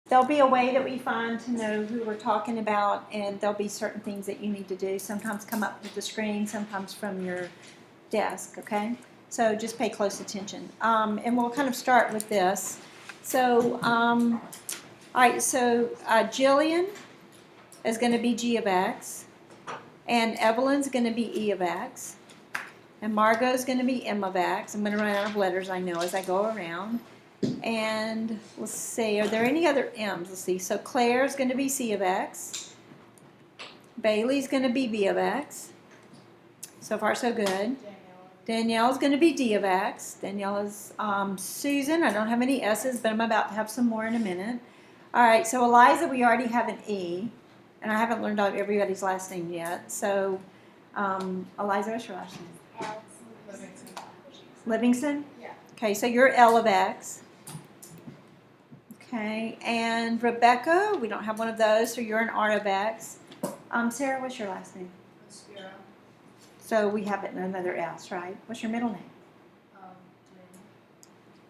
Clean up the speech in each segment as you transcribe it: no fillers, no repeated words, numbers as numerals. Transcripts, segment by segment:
there'll be a way that we find to know who we're talking about, and there'll be certain things that you need to do. Sometimes come up with the screen, sometimes from your desk, okay? So just pay close attention. And we'll kind of start with this. So, all right, so Jillian is going to be G of X, and Evelyn's going to be E of X, and Margot's going to be M of X. I'm going to run out of letters, I know, as I go around. And let's see, are there any other M's? Let's see. So Claire's going to be C of X. Bailey's going to be B of X. So far, so good. Danielle's going to be D of X. Danielle is Susan. I don't have any S's, but I'm about to have some more in a minute. All right, so Eliza, we already have an E. And I haven't learned out everybody's last name yet. So, Eliza, what's your last name? Livingston. Livingston? Yeah. Okay, so you're L of X. Okay, and Rebecca, we don't have one of those, so you're an R of X. Sarah, what's your last name? Spiro. So we have it in another S, right? What's your middle name?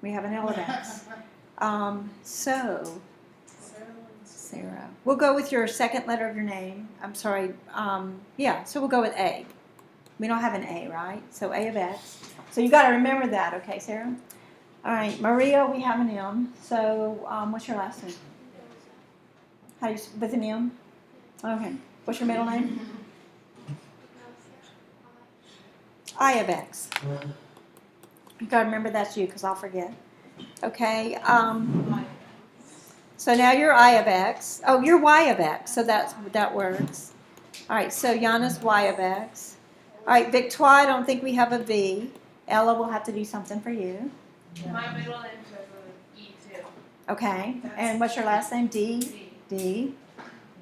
We have an L of X. So, Sarah. We'll go with your second letter of your name. I'm sorry. Yeah, so we'll go with A. We don't have an A, right? So A of X. So you got to remember that, okay, Sarah? All right, Maria, we have an M. So what's your last name? How do you, with an M? Okay. What's your middle name? I of X. You got to remember that's you because I'll forget. Okay. So now you're I of X. Oh, you're Y of X. So that works. All right. So Yana's Y of X. All right, Victoire, I don't think we have a V. Ella will have to do something for you. My middle name starts with E too. Okay. And what's your last name? D? D.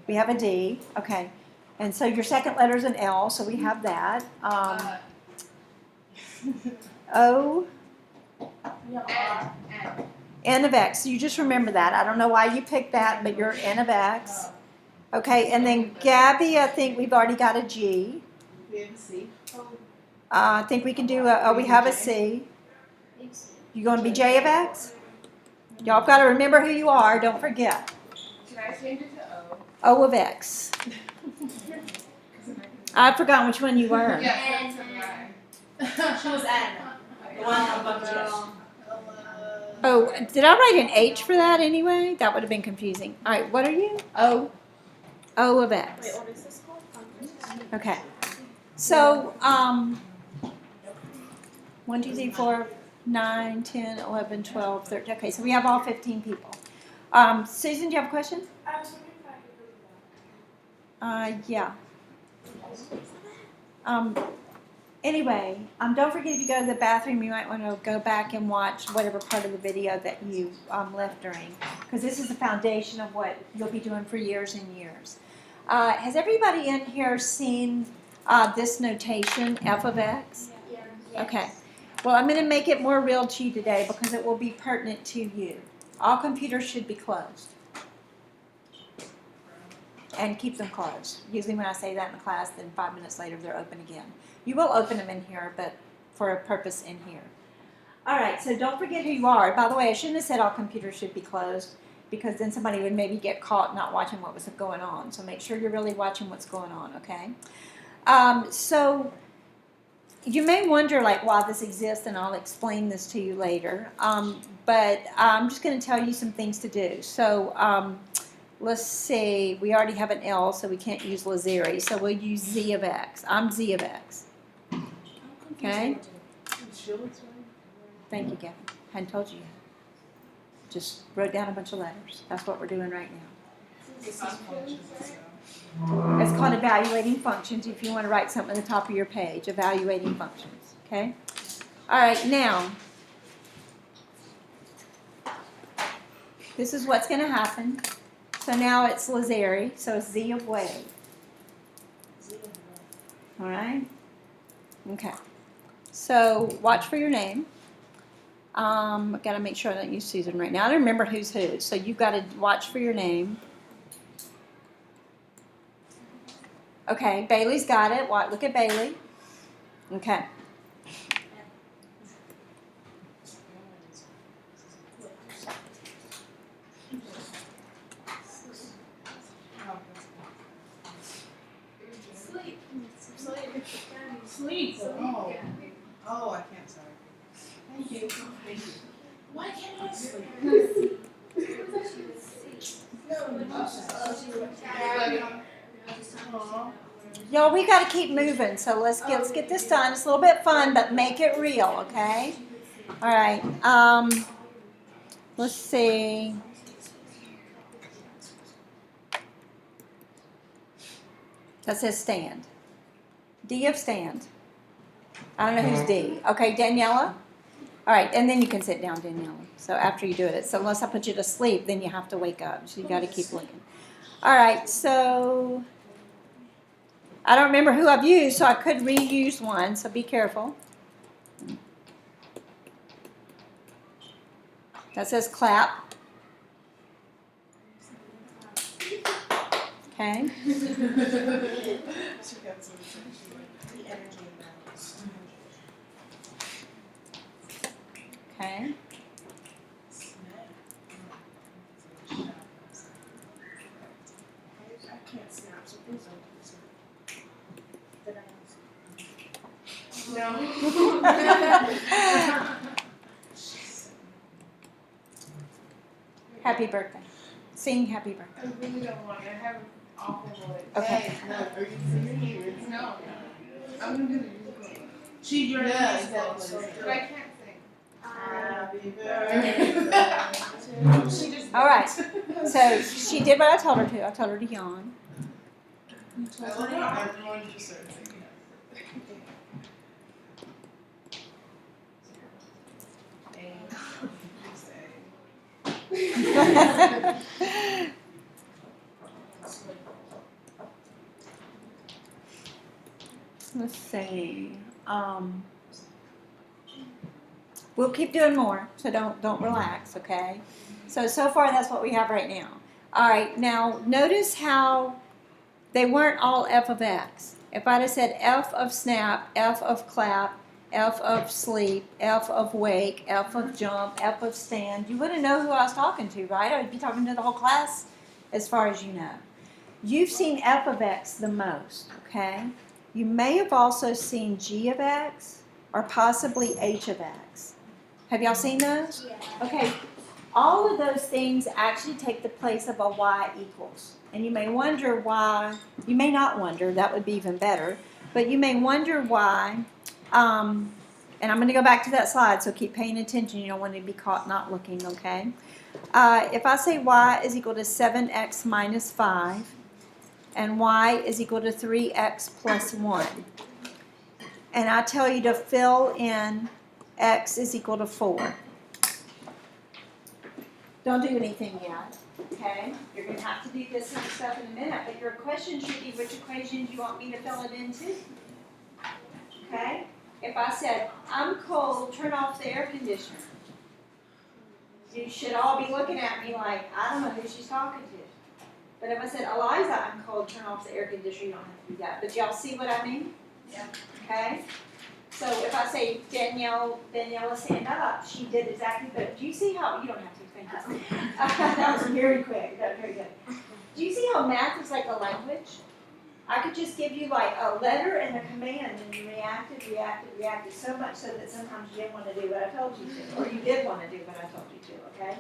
We have a D. Okay. And so your second letter is an L, so we have that. O. N of X. So you just remember that. I don't know why you picked that, but you're N of X. Okay. And then Gabby, I think we've already got a G. We have a C. I think we can do we have a C. You going to be J of X? Y'all got to remember who you are. Don't forget. Should I change it to O? O of X. I've forgotten which one you were. Yeah, She was N. The one above the Oh, did I write an H for that anyway? That would have been confusing. All right, what are you? O. O of X. Wait, what is this called? Okay. So, 1, 2, 3, 4, 9, 10, 11, 12, 13. Okay, so we have all 15 people. Susan, do you have a question? I was wondering if I could go to Yeah. Anyway, don't forget if you go to the bathroom, you might want to go back and watch whatever part of the video that you left during, because this is the foundation of what you'll be doing for years and years. Has everybody in here seen this notation, F of X? Yeah. Okay. Well, I'm going to make it more real to you today because it will be pertinent to you. All computers should be closed. And keep them closed. Usually when I say that in the class, then 5 minutes later they're open again. You will open them in here, but for a purpose in here. All right, so don't forget who you are. By the way, I shouldn't have said all computers should be closed because then somebody would maybe get caught not watching what was going on. So make sure you're really watching what's going on, okay? So you may wonder like why this exists, and I'll explain this to you later. But I'm just going to tell you some things to do. So let's see. We already have an L, so we can't use Lazeri. So we'll use Z of X. I'm Z of X. Okay? Thank you, Gavin. Hadn't told you yet. Just wrote down a bunch of letters. That's what we're doing right now. It's called evaluating functions if you want to write something at the top of your page. Evaluating functions. Okay? All right, now, this is what's going to happen. So now it's Lazeri, so it's Z of Wade. All right? Okay. So watch for your name. I've got to make sure I don't use Susan right now. I don't remember who's who. So you've got to watch for your name. Okay, Bailey's got it. Look at Bailey. Okay. Oh. Oh, I can't, sorry. Thank you. Why can't I sleep? Aw. Y'all, we gotta keep moving, so let's get this done. It's a little bit fun, but make it real, okay? All right, let's see. That says stand. D of stand. I don't know who's D. Okay, Daniela? All right, and then you can sit down, Daniela. So after you do it, so unless I put you to sleep, then you have to wake up. So you gotta keep looking. All right, so I don't remember who I've used, so I could reuse one, so be careful. That says clap. Okay. She got some the energy balance. Okay. I can't snap, so please don't do No. Happy birthday. Sing happy birthday. I really don't want it. I have an awful voice. Okay. Hey, no, are you serious? No. I'm gonna do the ukulele. She joined me, but I can't sing. Happy birthday. She just. All right. So she did what I told her to. I told her to yawn. I love how everyone just started singing. Let's see. We'll keep doing more, so don't relax, okay? So far that's what we have right now. All right, now notice how they weren't all f of x. If I'd have said f of snap, f of clap, f of sleep, f of wake, f of jump, f of stand, you wouldn't know who I was talking to, right? I would be talking to the whole class as far as you know. You've seen f of x the most, okay? You may have also seen g of x or possibly h of x. Have y'all seen those? Yeah. Okay, all of those things actually take the place of a y equals. And you may wonder why, you may not wonder, that would be even better, but you may wonder why, and I'm going to go back to that slide, so keep paying attention, you don't want to be caught not looking, okay? If I say y is equal to 7x minus 5, and y is equal to 3x plus 1, and I tell you to fill in x is equal to 4. Don't do anything yet, okay? You're going to have to do this other stuff in a minute, but your question should be which equation do you want me to fill it into, okay? If I said, I'm cold, turn off the air conditioner, you should all be looking at me like, I don't know who she's talking to. But if I said, Eliza, I'm cold, turn off the air conditioner, you don't have to do that. But y'all see what I mean? Yeah. Okay? So if I say, Daniela, stand up, she did exactly that. Do you see how, you don't have to explain this. That was very quick, that was very good. Do you see how math is like a language? I could just give you like a letter and a command, and you reacted so much so that sometimes you didn't want to do what I told you to, or you did want to do what I told you to, okay?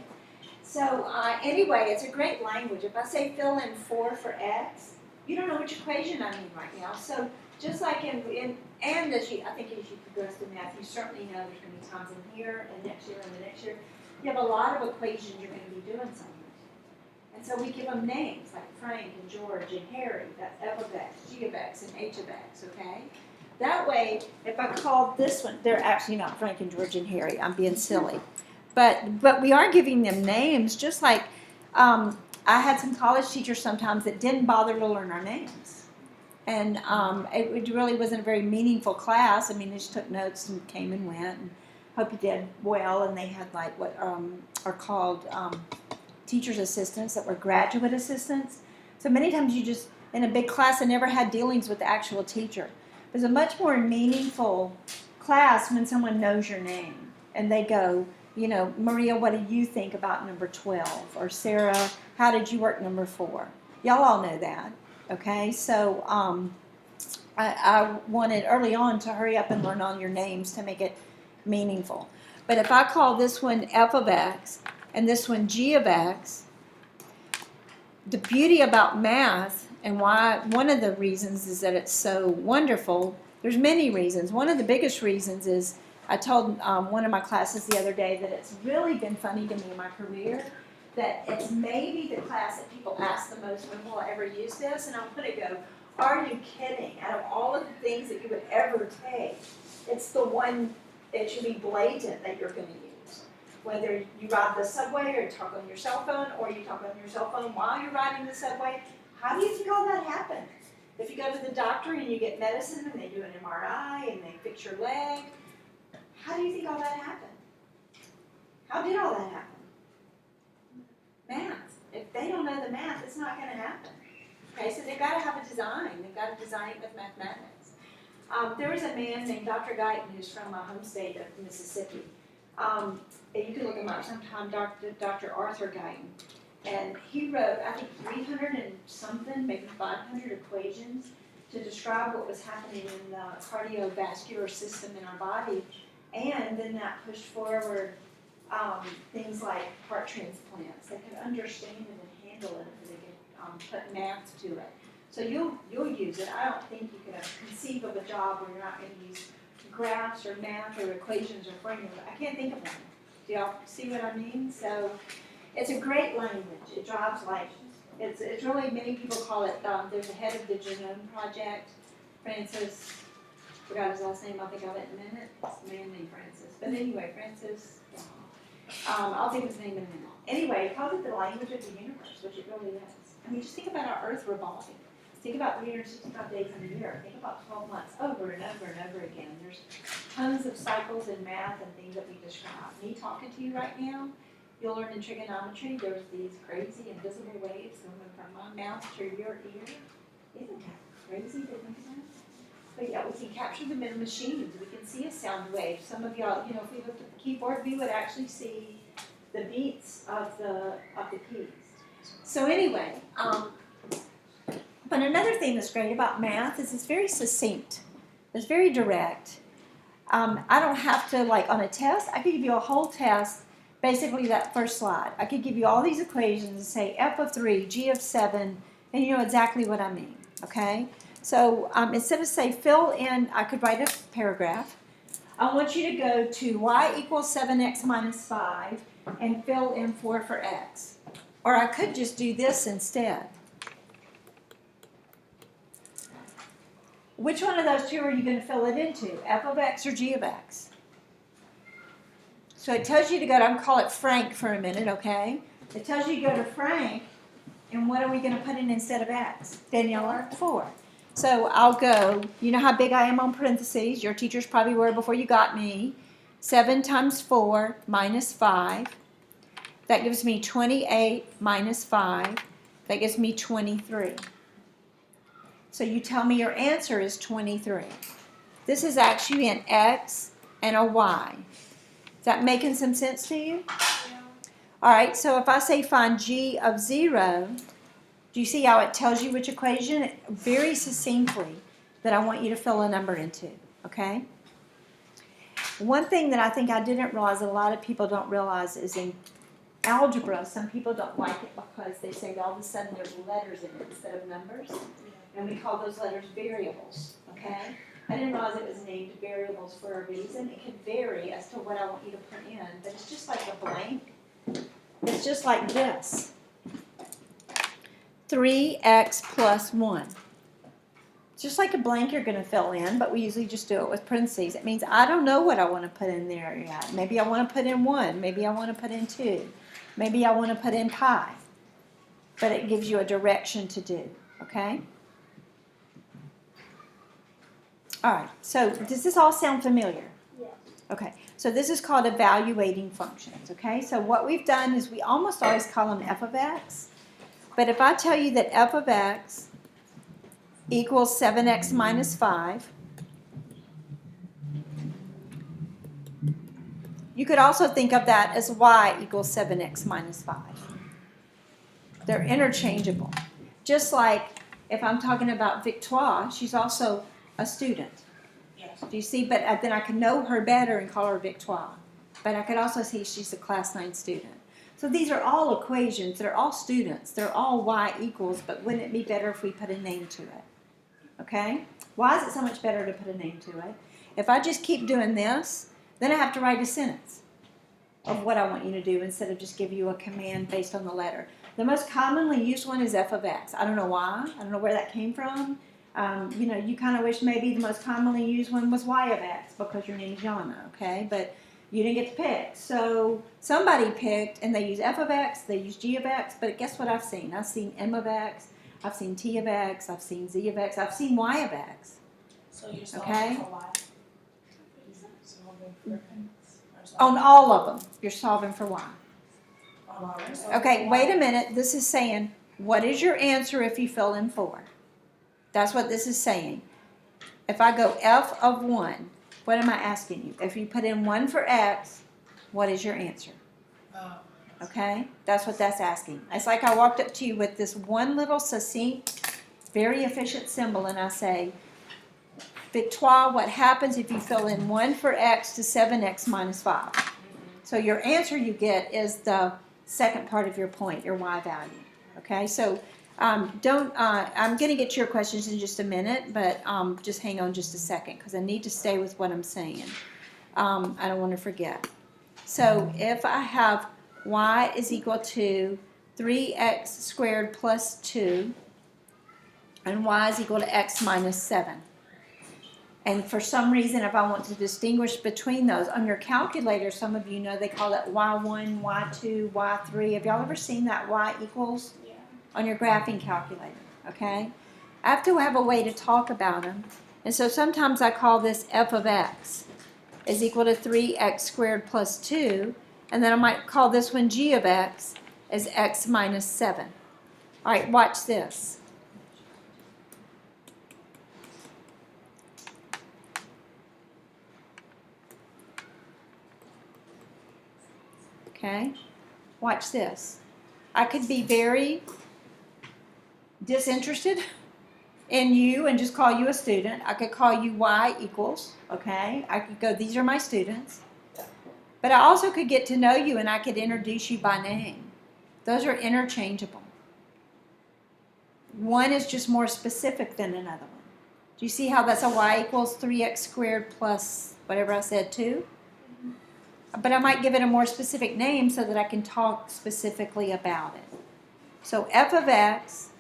So anyway, it's a great language. If I say fill in 4 for x, you don't know which equation I mean right now. So just like and as you, I think as you progress in math, you certainly know there's going to be times in here and next year and the next year. You have a lot of equations you're going to be doing something. And so we give them names like Frank and George and Harry. That's f of x, g of x, and h of x, okay? That way, if I called this one, they're actually not Frank and George and Harry. I'm being silly. But we are giving them names, just like I had some college teachers sometimes that didn't bother to learn our names. And it really wasn't a very meaningful class. I mean, they just took notes and came and went and hope you did well. And they had like what are called teacher's assistants that were graduate assistants. So many times you just, in a big class, I never had dealings with the actual teacher. It was a much more meaningful class when someone knows your name and they go, you know, Maria, what do you think about number 12? Or Sarah, how did you work number 4? Y'all all know that, okay? So I wanted early on to hurry up and learn all your names to make it meaningful. But if I call this one f of x and this one g of x, the beauty about math and why one of the reasons is that it's so wonderful, there's many reasons. One of the biggest reasons is I told one of my classes the other day that it's really been funny to me in my career that it's maybe the class that people ask the most, when will I ever use this? And I'm going to go, are you kidding? Out of all of the things that you would ever take, it's the one that should be blatant that you're going to use. Whether you ride the subway or you talk on your cell phone or you talk on your cell phone while you're riding the subway, how do you think all that happened? If you go to the doctor and you get medicine and they do an MRI and they fix your leg, how do you think all that happened? How did all that happen? Math. If they don't know the math, it's not going to happen. Okay, so they've got to have a design. They've got to design it with mathematics. There was a man named Dr. Guyton who's from my home state of Mississippi. And you can look him up sometime, Dr. Arthur Guyton. And he wrote, I think, 300 and something, maybe 500 equations to describe what was happening in the cardiovascular system in our body. And then that pushed forward things like heart transplants. They could understand it and handle it, and they could put math to it. So you'll use it. I don't think you can conceive of a job where you're not going to use graphs or math or equations or formulas. I can't think of one. Do y'all see what I mean? So it's a great language. It drives life. It's really, many people call it, there's a head of the Genome Project, Francis, forgot his last name, I'll think of it in a minute. It's a man named Francis. But anyway, Francis, I'll think of his name in a minute. Anyway, he calls it the language of the universe, which it really is. I mean, just think about our Earth revolving. Think about 365 days in a year. Think about 12 months over and over and over again. There's tons of cycles in math and things that we describe. Me talking to you right now, you'll learn in trigonometry, there's these crazy invisible waves going from my mouth to your ear. Isn't that crazy to think about? But yeah, we can capture them in machines. We can see a sound wave. Some of y'all, if we looked at the keyboard, we would actually see the beats of the keys. So anyway, but another thing that's great about math is it's very succinct. It's very direct. I don't have to, like on a test, I could give you a whole test, basically that first slide. I could give you all these equations and say f of 3, g of 7, and you know exactly what I mean, okay? So instead of say fill in, I could write a paragraph. I want you to go to y equals 7x minus 5 and fill in 4 for x. Or I could just do this instead. Which one of those two are you going to fill it into? F of x or g of x? So it tells you to go to, I'm going to call it Frank for a minute, okay? It tells you to go to Frank, and what are we going to put in instead of x? Daniela? 4. So I'll go, you know how big I am on parentheses. Your teachers probably were before you got me. 7 times 4 minus 5. That gives me 28 minus 5. That gives me 23. So you tell me your answer is 23. This is actually an x and a y. Is that making some sense to you? Yeah. All right, so if I say find g of 0, do you see how it tells you which equation? Very succinctly that I want you to fill a number into, okay? One thing that I think I didn't realize that a lot of people don't realize is in algebra, some people don't like it because they say all of a sudden there's letters in it instead of numbers. And we call those letters variables, okay? I didn't realize it was named variables for a reason. It could vary as to what I want you to put in, but it's just like a blank. It's just like this. 3x plus 1. It's just like a blank you're going to fill in, but we usually just do it with parentheses. It means I don't know what I want to put in there yet. Maybe I want to put in 1. Maybe I want to put in 2. Maybe I want to put in pi. But it gives you a direction to do, okay? All right, so does this all sound familiar? Yes. Okay, so this is called evaluating functions, okay? So what we've done is we almost always call them f of x. But if I tell you that f of x equals 7x minus 5, you could also think of that as y equals 7x minus 5. They're interchangeable. Just like if I'm talking about Victoire, she's also a student. Yes. Do you see? But then I could know her better and call her Victoire. But I could also see she's a class 9 student. So these are all equations. They're all students. They're all y equals, but wouldn't it be better if we put a name to it? Okay? Why is it so much better to put a name to it? If I just keep doing this, then I have to write a sentence of what I want you to do instead of just give you a command based on the letter. The most commonly used one is f of x. I don't know why. I don't know where that came from. You kind of wish maybe the most commonly used one was y of x because your name is Yana, okay? But you didn't get to pick. So somebody picked, and they use f of x, they use g of x, but guess what I've seen? I've seen m of x, I've seen t of x, I've seen z of x, I've seen y of x. So you're solving Okay. for y. Solving for x. On all of them, you're solving for y. Solving Okay, for wait y. a minute. This is saying, what is your answer if you fill in 4? That's what this is saying. If I go f of 1, what am I asking you? If you put in 1 for x, what is your answer? Oh. Okay? That's what that's asking. It's like I walked up to you with this one little succinct, very efficient symbol, and I say, Victoire, what happens if you fill in 1 for x to 7x minus 5? So your answer you get is the second part of your point, your y value. Okay? So I'm going to get to your questions in just a minute, but just hang on just a second because I need to stay with what I'm saying. I don't want to forget. So if I have y is equal to 3x squared plus 2, and y is equal to x minus 7. And for some reason, if I want to distinguish between those, on your calculator, some of you know they call it y1, y2, y3. Have y'all ever seen that y equals on your graphing calculator? Okay? I have to have a way to talk about them. And so sometimes I call this f of x is equal to 3x squared plus 2. And then I might call this one g of x as x minus 7. All right, watch this. Okay? Watch this. I could be very disinterested in you and just call you a student. I could call you y equals, okay? I could go, these are my students. But I also could get to know you and I could introduce you by name. Those are interchangeable. One is just more specific than another one. Do you see how that's a y equals 3x squared plus whatever I said, 2? But I might give it a more specific name so that I can talk specifically about it. So f of x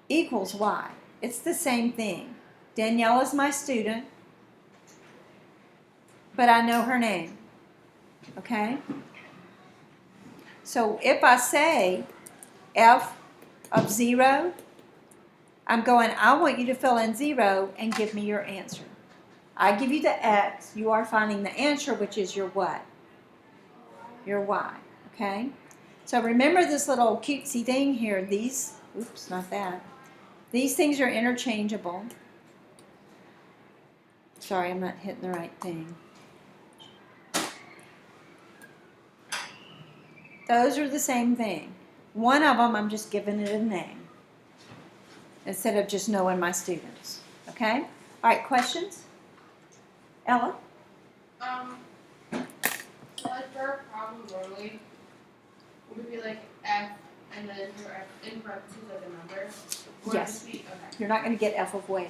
equals y. It's the same thing. Danielle is my student, but I know her name. Okay? So if I say f of 0, I'm going, I want you to fill in 0 and give me your answer. I give you the x, you are finding the answer, which is your what? Your y, okay? So remember this little cutesy thing here. These, oops, not that. These things are interchangeable. Sorry, I'm not hitting the right thing. Those are the same thing. One of them, I'm just giving it a name instead of just knowing my students, okay? All right, questions? Ella? So like for a problem normally, would it be like f and then your f in parentheses like a number? Or Yes. Just be, okay. You're not going to get f of wave.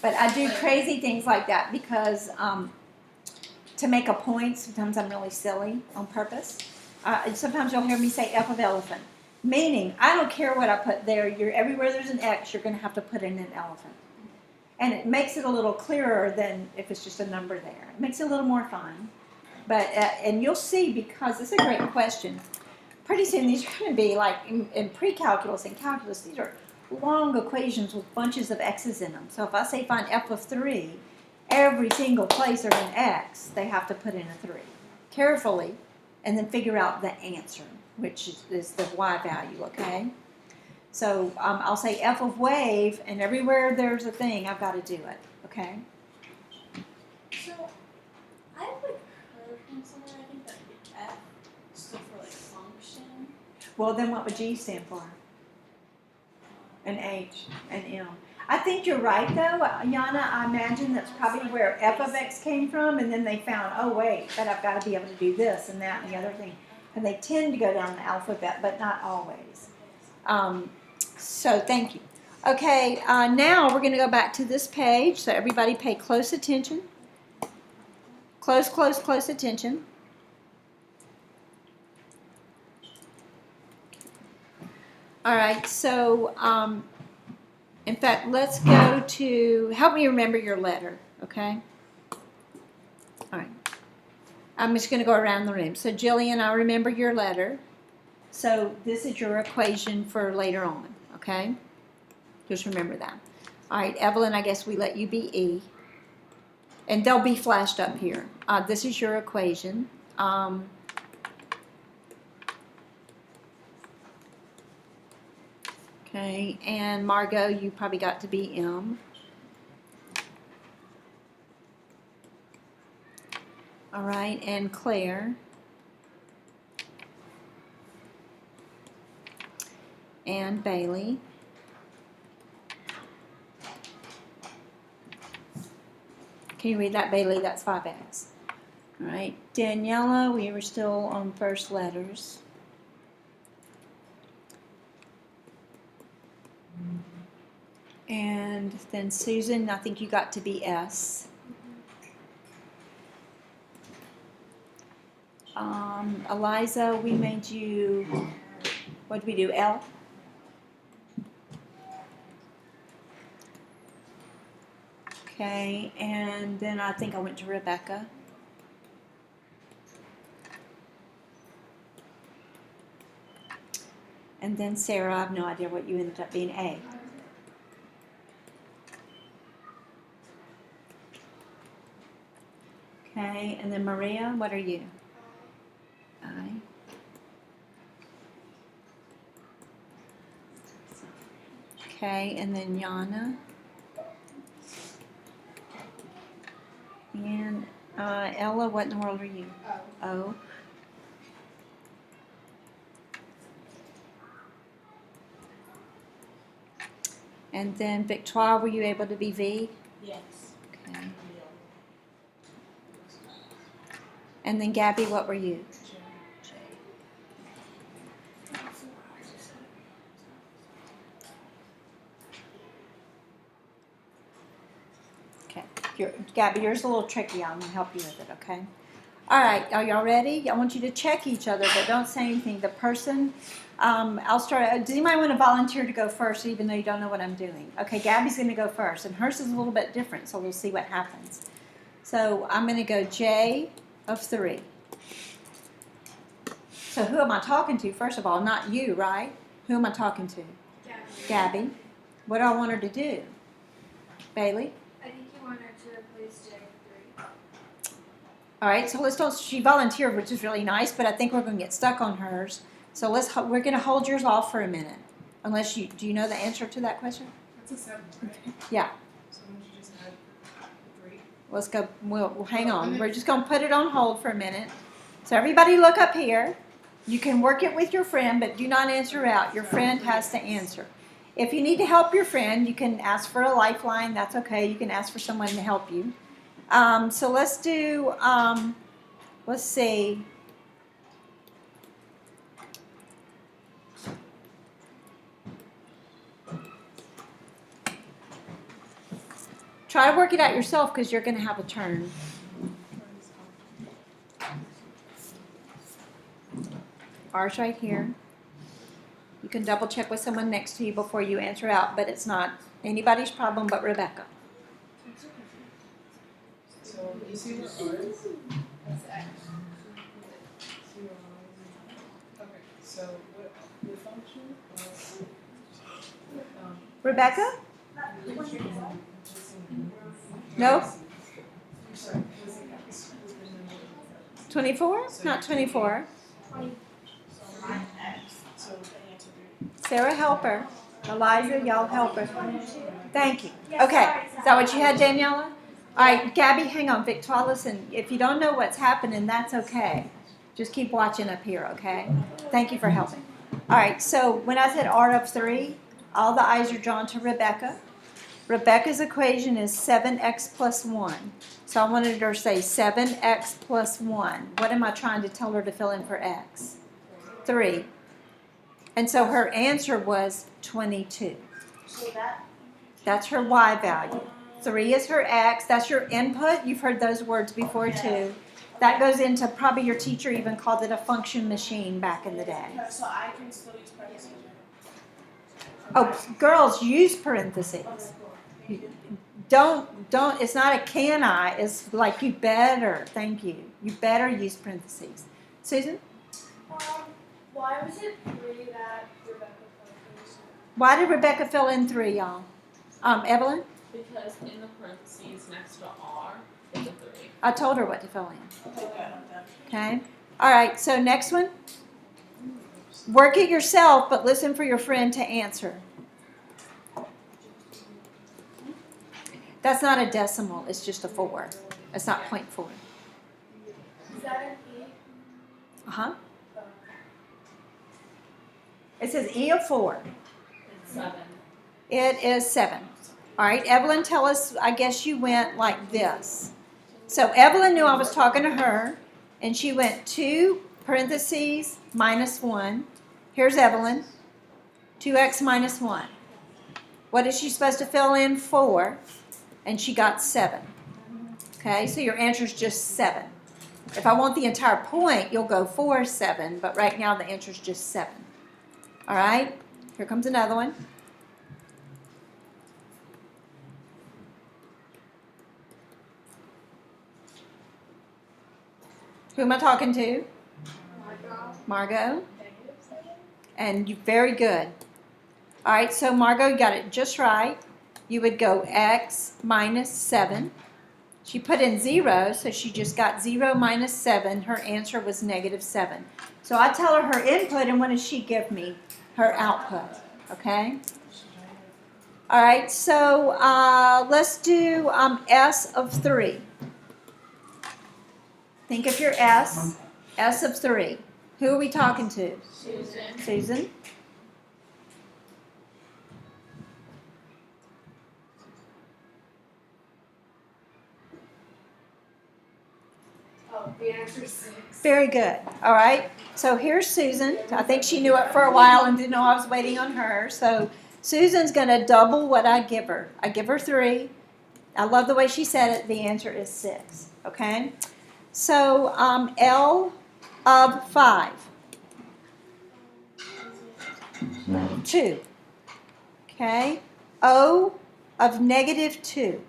But I do crazy things like that because to make a point, sometimes I'm really silly on purpose. Sometimes you'll hear me say f of elephant. Meaning, I don't care what I put there. Everywhere there's an x, you're going to have to put in an elephant. And it makes it a little clearer than if it's just a number there. It makes it a little more fun. But and you'll see, because it's a great question, pretty soon these are going to be like in pre-calculus and calculus, these are long equations with bunches of x's in them. So if I say find f of 3, every single place there's an x, they have to put in a 3. Carefully, and then figure out the answer, which is the y value, okay? So I'll say f of wave, and everywhere there's a thing, I've got to do it, okay? So, I like heard from somewhere, I think that F stood for like function. Well, then what would G stand for? And H and M. I think you're right though, Yana. I imagine that's probably where f of x came from, and then they found, oh wait, but I've got to be able to do this and that and the other thing. And they tend to go down the alphabet, but not always. So thank you. Okay, now we're going to go back to this page. So everybody pay close attention. Close attention. All right, so in fact, let's go to, help me remember your letter, okay? All right. I'm just going to go around the room. So Jillian, I remember your letter. So this is your equation for later on, okay? Just remember that. All right, Evelyn, I guess we let you be E. And they'll be flashed up here. This is your equation. Okay, and Margot, you probably got to be M. All right, and Claire. And Bailey. Can you read that, Bailey? That's 5X. All right, Daniela, we were still on first letters. And then Susan, I think you got to be S. Eliza, we made you, what did we do, L? Okay, and then I think I went to Rebecca. And then Sarah, I have no idea what you ended up being, A. Okay, and then Maria, what are you? I. Okay, and then Yana. And Ella, what in the world are you? O. And then Victoire, were you able to be V? Yes. Okay. And then Gabby, what were you? Okay. Gabby, yours is a little tricky. I'm going to help you with it, okay? All right. Are y'all ready? I want you to check each other, but don't say anything. The person, I'll start. Does anybody want to volunteer to go first, even though you don't know what I'm doing? Okay, Gabby's going to go first, and hers is a little bit different, so we'll see what happens. So I'm going to go J of 3. So who am I talking to, first of all? Not you, right? Who am I talking to? Gabby. What do I want her to do? Bailey? I think you want her to replace J3. All right, so let's don't, she volunteered, which is really nice, but I think we're going to get stuck on hers. So we're going to hold yours off for a minute. Unless do you know the answer to that question? That's a 7, right? Yeah. So why don't you just add 3? Let's go, we'll hang on. We're just going to put it on hold for a minute. So everybody look up here. You can work it with your friend, but do not answer out. Your friend has to answer. If you need to help your friend, you can ask for a lifeline. That's okay. You can ask for someone to help you. So let's do, let's see. Try to work it out yourself because you're going to have a turn. R's right here. You can double check with someone next to you before you answer out, but it's not anybody's problem but Rebecca. So you see the R's? That's X. Okay, so what the function was Rebecca? No? sorry, was it X? 24? Not 24. So the answer Sarah, help her. Eliza, y'all help her. Thank you. Okay, is that what you had, Daniela? All right, Gabby, hang on. Victoire, listen, if you don't know what's happening, that's okay. Just keep watching up here, okay? Thank you for helping. All right, so when I said R of 3, all the eyes are drawn to Rebecca. Rebecca's equation is 7x plus 1. So I wanted her to say 7x plus 1. What am I trying to tell her to fill in for x? 3. And so her answer was 22. So that. That's her y value. 3 is her x. That's your input. You've heard those words before too. That goes into, probably your teacher even called it a function machine back in the day. So I can still use parentheses. Oh, girls, use parentheses. Don't, it's not a can I, it's like you better, thank you. You better use parentheses. Susan? Why was it 3 that Rebecca focused? Why did Rebecca fill in 3, y'all? Evelyn? Because in the parentheses next to R is a 3. I told her what to fill in. Okay? All right, so next one. Work it yourself, but listen for your friend to answer. That's not a decimal, it's just a 4. It's not 0.4. Is that an E? Uh-huh. It says E of 4. It's 7. It is 7. All right, Evelyn, tell us, I guess you went like this. So Evelyn knew I was talking to her, and she went 2 parentheses minus 1. Here's Evelyn. 2x minus 1. What is she supposed to fill in? 4. And she got 7. Okay, so your answer is just 7. If I want the entire point, you'll go 4, 7, but right now the answer is just 7. All right, here comes another one. Who am I talking to? Margot. And you very good. All right, so Margot, you got it just right. You would go x minus 7. She put in 0, so she just got 0 minus 7. Her answer was negative 7. So I tell her input, and what does she give me? Her output, okay? All right, so let's do S of 3. Think of your S of 3. Who are we talking to? Susan. Susan. Oh, the answer is 6. Very good. All right. So here's Susan. I think she knew it for a while and didn't know I was waiting on her. So Susan's going to double what I give her. I give her 3. I love the way she said it. The answer is 6. Okay. So L of 5. 2. Okay. O of negative 2.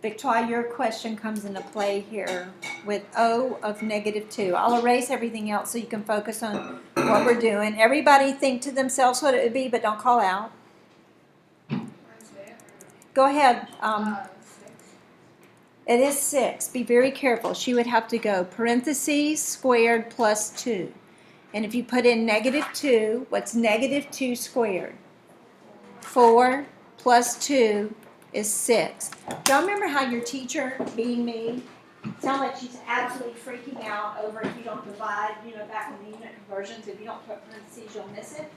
Victoire, your question comes into play here with O of negative 2. I'll erase everything else so you can focus on what we're doing. Everybody think to themselves what it would be, but don't call out. Go ahead. It is 6. Be very careful. She would have to go parentheses squared plus 2. And if you put in negative 2, what's negative 2 squared? 4 plus 2 is 6. Do y'all remember how your teacher, being me, sounded like she's absolutely freaking out over if you don't divide, back in the unit conversions, if you don't put parentheses, you'll miss it?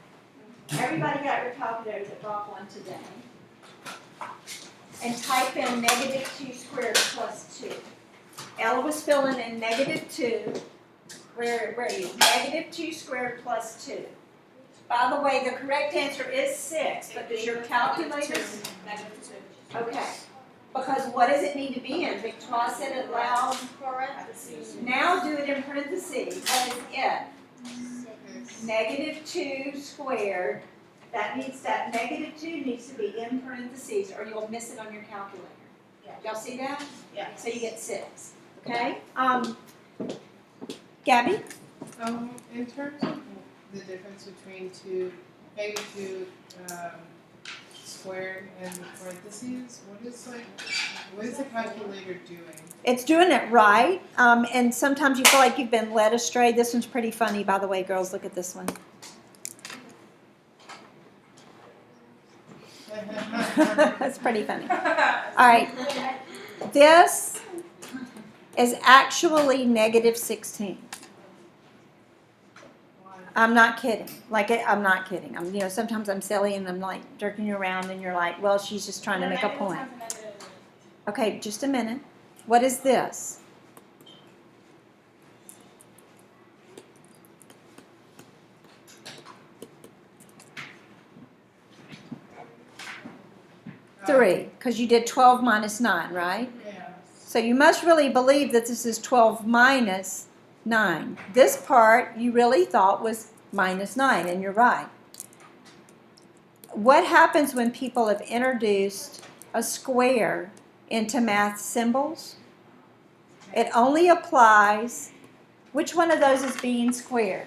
Everybody got your calculators that brought one today. And type in negative 2 squared plus 2. Ella was filling in negative 2. Where are you? Negative 2 squared plus 2. By the way, the correct answer is 6, but does your calculator? Okay. Because what does it need to be in? Victoire said it loud. Parentheses. Now do it in parentheses. What is it? Negative 2 squared. That means that negative 2 needs to be in parentheses or you'll miss it on your calculator. Y'all see that? Yeah. So you get 6. Okay? Gabby? In terms of the difference between negative 2 squared and parentheses, what is the calculator doing? It's doing it right. And sometimes you feel like you've been led astray. This one's pretty funny, by the way, girls. Look at this one. That's pretty funny. All right. This is actually negative 16. I'm not kidding. I'm not kidding. Sometimes I'm silly and I'm like jerking you around and you're like, well, she's just trying to make a point. Okay, just a minute. What is this? Three, because you did 12 minus 9, right? Yeah. So you must really believe that this is 12 minus 9. This part you really thought was minus 9, and you're right. What happens when people have introduced a square into math symbols? It only applies, which one of those is being squared?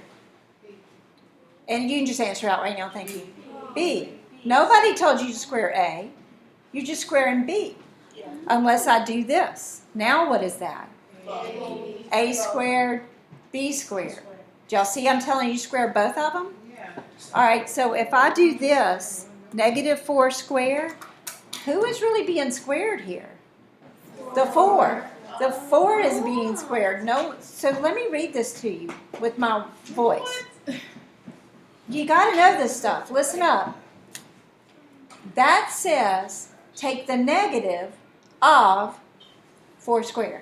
And you can just answer out right now, thank you. B. Nobody told you to square A. You just square in B. Unless I do this. Now what is that? A squared, B squared. Do y'all see I'm telling you square both of them? Yeah. All right, so if I do this, negative 4 squared, who is really being squared here? The 4. The 4 is being squared. No, so let me read this to you with my voice. You got to know this stuff. Listen up. That says take the negative of 4 squared.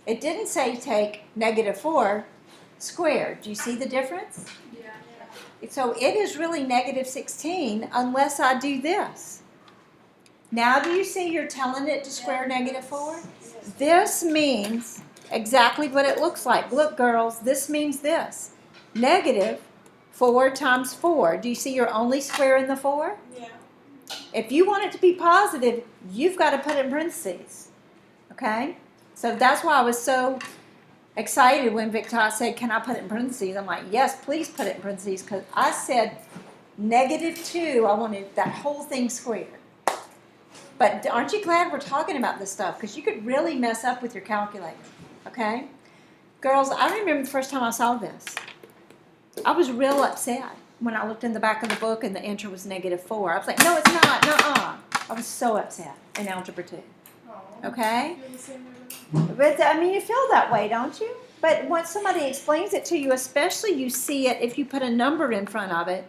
It didn't say take negative 4 squared. Do you see the difference? Yeah. So it is really negative 16 unless I do this. Now do you see you're telling it to square negative 4? This means exactly what it looks like. Look, girls, this means this. Negative 4 times 4. Do you see you're only squaring the 4? Yeah. If you want it to be positive, you've got to put it in parentheses. Okay? So that's why I was so excited when Victoria said, can I put it in parentheses? I'm like, yes, please put it in parentheses, because I said negative 2, I wanted that whole thing squared. But aren't you glad we're talking about this stuff? Because you could really mess up with your calculator. Okay? Girls, I remember the first time I saw this. I was real upset when I looked in the back of the book and the answer was negative 4. I was like, no, it's not. Nuh-uh. I was so upset in Algebra 2. Okay? But, I mean, you feel that way, don't you? But once somebody explains it to you, especially you see it if you put a number in front of it,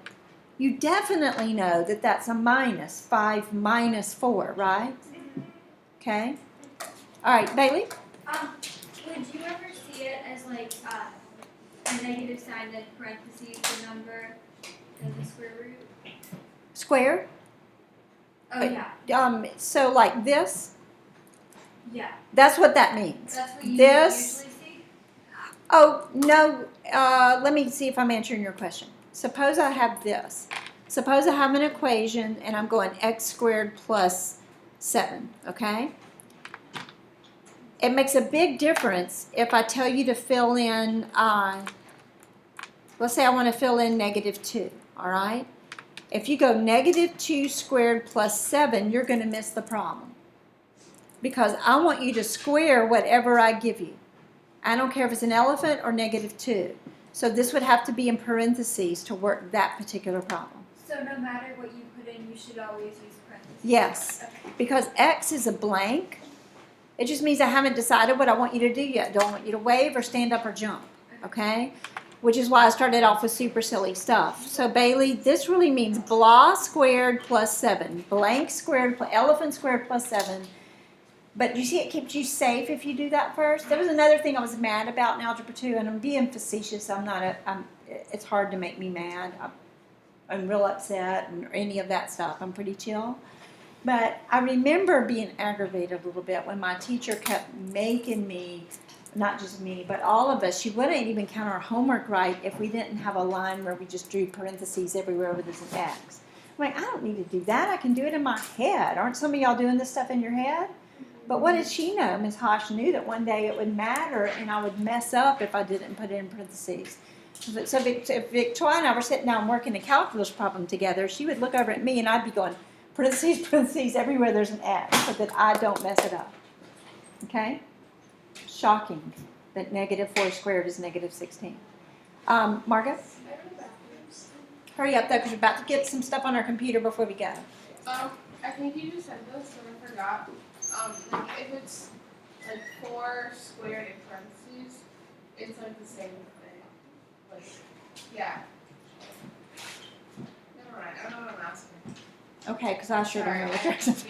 you definitely know that that's a minus. 5 minus 4, right? Okay? All right, Bailey? Would you ever see it as like a negative sign, then parentheses, the number, and the square root? Square? Oh, yeah. So like this? Yeah. That's what that means. That's what you This. usually see? Oh, no. Let me see if I'm answering your question. Suppose I have this. Suppose I have an equation and I'm going x squared plus 7, okay? It makes a big difference if I tell you to fill in, let's say I want to fill in negative 2, all right? If you go negative 2 squared plus 7, you're going to miss the problem. Because I want you to square whatever I give you. I don't care if it's an elephant or negative 2. So this would have to be in parentheses to work that particular problem. So no matter what you put in, you should always use parentheses? Yes, Okay. because X is a blank. It just means I haven't decided what I want you to do yet. Don't want you to wave or stand up or jump, okay? Which is why I started off with super silly stuff. So Bailey, this really means blah squared plus 7, blank squared, elephant squared plus 7. But you see, it keeps you safe if you do that first. There was another thing I was mad about in Algebra 2, and I'm being facetious. It's hard to make me mad. I'm real upset and any of that stuff. I'm pretty chill. But I remember being aggravated a little bit when my teacher kept making me, not just me, but all of us, she wouldn't even count our homework right if we didn't have a line where we just drew parentheses everywhere where there's an X. I'm like, I don't need to do that. I can do it in my head. Aren't some of y'all doing this stuff in your head? But what did she know? Ms. Hosh knew that one day it would matter and I would mess up if I didn't put it in parentheses. So if Victoria and I were sitting down working a calculus problem together, she would look over at me and I'd be going, parentheses, parentheses, everywhere there's an X, so that I don't mess it up. Okay? Shocking that negative 4 squared is negative 16. Margo? Hurry up, though, because we're about to get some stuff on our computer before we go. I think you just said this, and I forgot. Like if it's like 4 squared in parentheses, it's like the same thing. Like, yeah. Okay, because I sure don't know what yours is.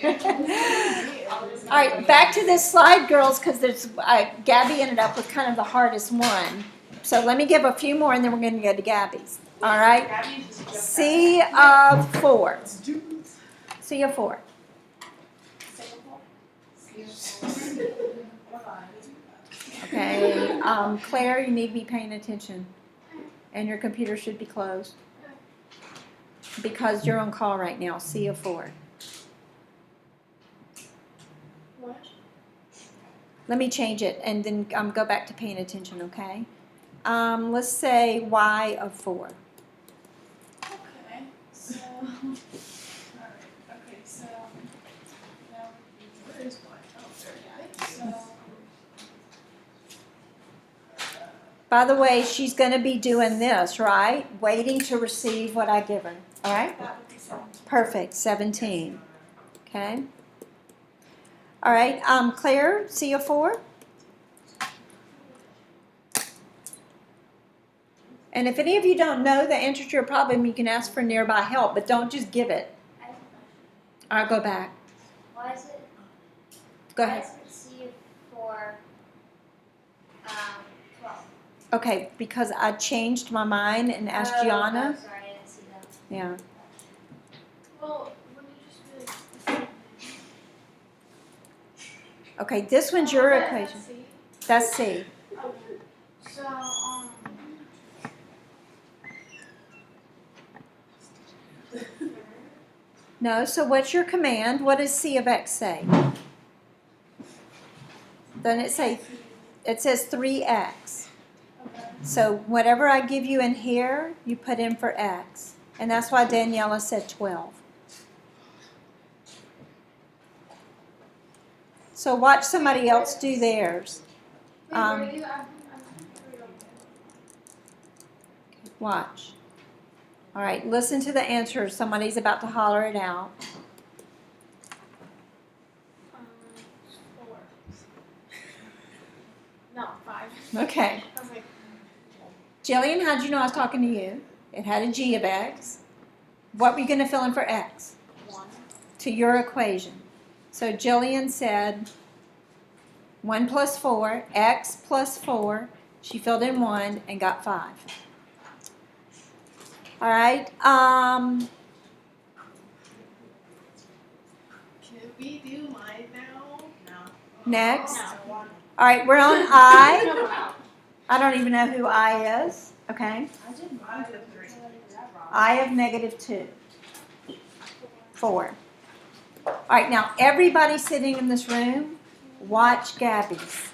All right, back to this slide, girls, because Gabby ended up with kind of the hardest one. So let me give a few more, and then we're going to go to Gabby's. All right. C of 4. C of 4. Okay. Claire, you need to be paying attention, and your computer should be closed because you're on call right now. C of 4. What? Let me change it and then go back to paying attention, okay? Let's say Y of 4. Okay, so, alright, okay, so, now, where is one? Oh, there, yeah, so. By the way, she's going to be doing this, right? Waiting to receive what I give her, all right? That would be 17. Perfect, 17, okay? All right, Claire, C of 4? And if any of you don't know the answer to your problem, you can ask for nearby help, but don't just give it. I have a question. All right, go back. Why is it? Go Why ahead. is it C for 12? Okay, because I changed my mind and asked Oh, Gianna. oh, sorry, I didn't see that. Yeah. Well, when you just do Okay, this one's your equation. That's C. So, No, so what's your command? What does C of X say? Doesn't it say, it says 3X. So whatever I give you in here, you put in for X. And that's why Daniela said 12. So watch somebody else do theirs. Watch. All right, listen to the answer. Somebody's about to holler it out. 4. No, 5. Okay. I was like, Jillian, how'd you know I was talking to you? It had a G of X. What were you going to fill in for X? 1. To your equation. So Jillian said 1 plus 4, X plus 4. She filled in 1 and got 5. All right. Can we do mine now? No. Next. No. All right, we're on I. I don't even know who I is. Okay. I did mine to 3. I of -2. 4. All right, now everybody sitting in this room, watch Gabby's.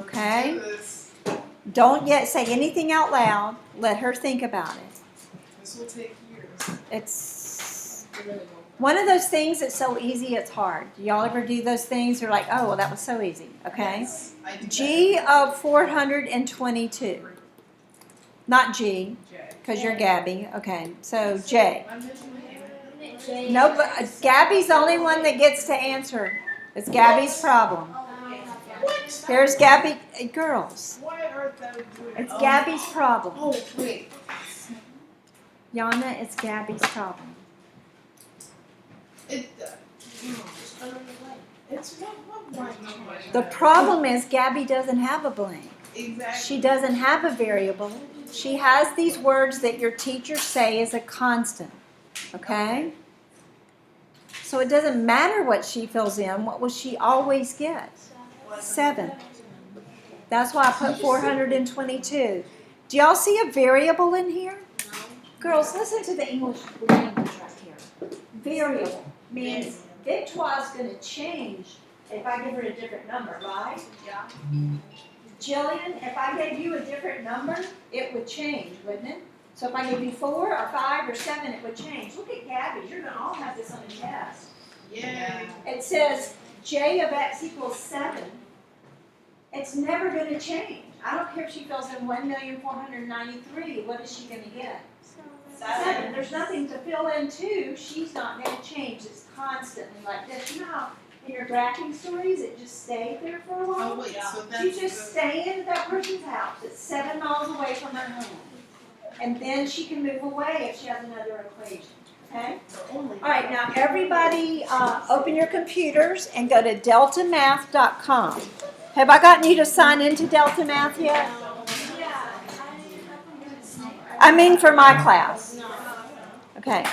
Okay? Don't yet say anything out loud. Let her think about it. This will take years. It's one of those things that's so easy it's hard. Do y'all ever do those things? You're like, oh, well, that was so easy. Okay? Yes, I do G of 422. Not G, that. because you're Gabby. Okay, so J. I'm missing J. No, but Gabby's the only one that gets to answer. It's Gabby's problem. What? Here's Gabby. Girls, Why are those doing it's Gabby's problem. Oh, wait. Yana, it's Gabby's problem. It, it's not blank. The problem is Gabby doesn't have a blank. Exactly. She doesn't have a variable. She has these words that your teachers say is a constant. Okay? So it doesn't matter what she fills in. What will she always get? 7. That's why I put 422. Do y'all see a variable in here? Girls, listen to the English language right here. Variable means Victoire is going to change if I give her a different number, right? Yeah. Jillian, if I gave you a different number, it would change, wouldn't it? So if I gave you 4 or 5 or 7, it would change. Look at Gabby. You're going to all have this on a test. Yeah. It says J of X equals 7. It's never going to change. I don't care if she fills in 1,493,000. What is she going to get? 7. There's nothing to fill in 2. She's not going to change. It's constantly like this. You know how in your graphing stories it just stayed there for a while? Oh, wait, so that's You just stay in that person's house that's 7 miles away from her home. And then she can move away if she has another equation. Okay? All right, now everybody open your computers and go to deltamath.com. Have I gotten you to sign into Delta Math yet? I mean for my class. Okay.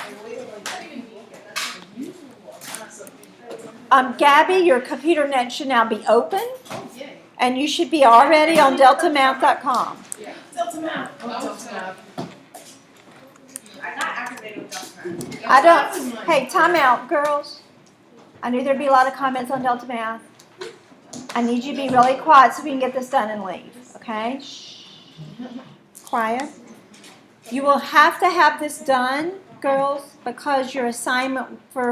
Gabby, your computer net should now be open, and you should be already on deltamath.com. Delta Math. Delta Math. I got activated with Delta Math. I don't. Hey, time out, girls. I knew there'd be a lot of comments on Delta Math. I need you to be really quiet so we can get this done and leave. Okay? Shh. Quiet. You will have to have this done, girls, because your assignment for